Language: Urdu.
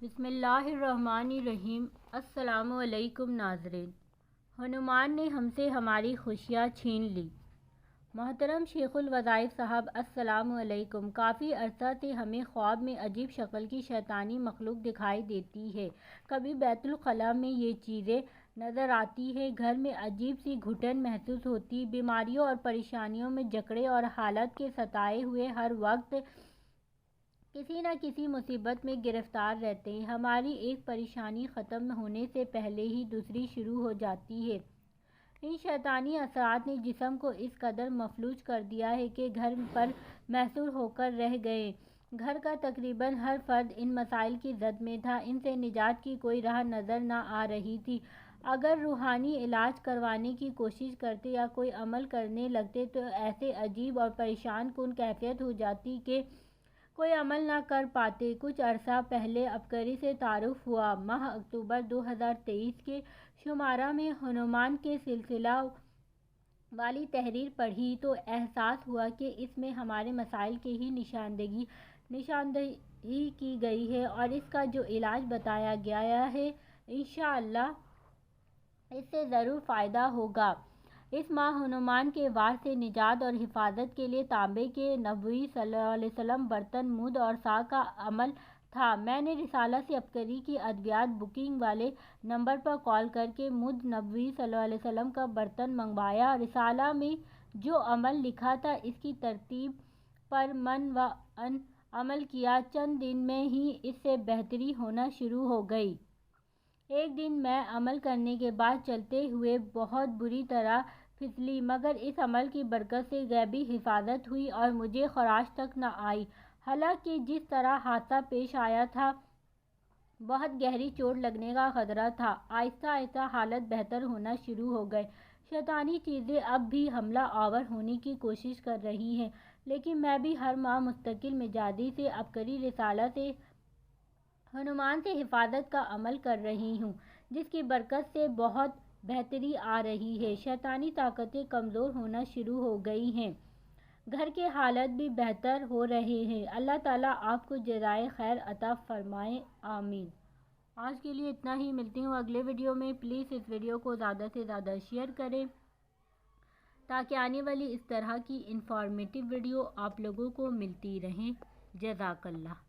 بسم اللہ الرحمن الرحیم۔ السلام علیکم ناظرین۔ ہنومان نے ہم سے ہماری خوشیاں چھین لی۔ محترم شیخ الوظائف صاحب السلام علیکم۔ کافی عرصہ سے ہمیں خواب میں عجیب شکل کی شیطانی مخلوق دکھائی دیتی ہے۔ کبھی بیت الخلاء میں یہ چیزیں نظر آتی ہیں، گھر میں عجیب سی گھٹن محسوس ہوتی، بیماریوں اور پریشانیوں میں جکڑے اور حالت کے ستائے ہوئے ہر وقت کسی نہ کسی مصیبت میں گرفتار رہتے ہیں۔ ہماری ایک پریشانی ختم ہونے سے پہلے ہی دوسری شروع ہو جاتی ہے۔ ان شیطانی اثرات نے جسم کو اس قدر مفلوج کر دیا ہے کہ گھر پر محصور ہو کر رہ گئے۔ گھر کا تقریباً ہر فرد ان مسائل کی زد میں تھا۔ ان سے نجات کی کوئی راہ نظر نہ آ رہی تھی۔ اگر روحانی علاج کروانے کی کوشش کرتے یا کوئی عمل کرنے لگتے تو ایسے عجیب اور پریشان کن کیفیت ہو جاتی کہ کوئی عمل نہ کر پاتے۔ کچھ عرصہ پہلے عبقری سے تعارف ہوا۔ ماہ اکتوبر 2023 کے شمارہ میں ہنومان کے سلسلہ والی تحریر پڑھی تو احساس ہوا کہ اس میں ہمارے مسائل کی ہی نشاندہی کی گئی ہے اور اس کا جو علاج بتایا گیا ہے، انشاءاللہ اس سے ضرور فائدہ ہوگا۔ اس ماہ ہنومان کے وار سے نجات اور حفاظت کے لیے تانبے کے نبوی صلی اللہ علیہ وسلم برتن، مد اور سا کا عمل تھا۔ میں نے رسالہ سے عبقری کی ادویات بکنگ والے نمبر پر کال کر کے مد نبوی صلی اللہ علیہ وسلم کا برتن منگوایا۔ رسالہ میں جو عمل لکھا تھا اس کی ترتیب پر من و عن عمل کیا۔ چند دن میں ہی اس سے بہتری ہونا شروع ہو گئی۔ ایک دن میں عمل کرنے کے بعد چلتے ہوئے بہت بری طرح پھسلی، مگر اس عمل کی برکت سے غیبی حفاظت ہوئی اور مجھے خراش تک نہ آئی۔ حالانکہ جس طرح حادثہ پیش آیا تھا بہت گہری چوٹ لگنے کا خطرہ تھا۔ آہستہ آہستہ حالت بہتر ہونا شروع ہو گئی۔ شیطانی چیزیں اب بھی حملہ آور ہونے کی کوشش کر رہی ہیں، لیکن میں بھی ہر ماہ مستقل مزاجی سے عبقری رسالہ سے ہنومان سے حفاظت کا عمل کر رہی ہوں، جس کی برکت سے بہت بہتری آ رہی ہے۔ شیطانی طاقتیں کمزور ہونا شروع ہو گئی ہیں، گھر کے حالات بھی بہتر ہو رہے ہیں۔ اللہ تعالیٰ آپ کو جزائے خیر عطا فرمائے، آمین۔ آج کے لیے اتنا ہی، ملتی ہوں اگلے ویڈیو میں۔ پلیز اس ویڈیو کو زیادہ سے زیادہ شیئر کریں تاکہ آنے والی اس طرح کی انفارمیٹیو ویڈیو آپ لوگوں کو ملتی رہیں۔ جزاک اللہ۔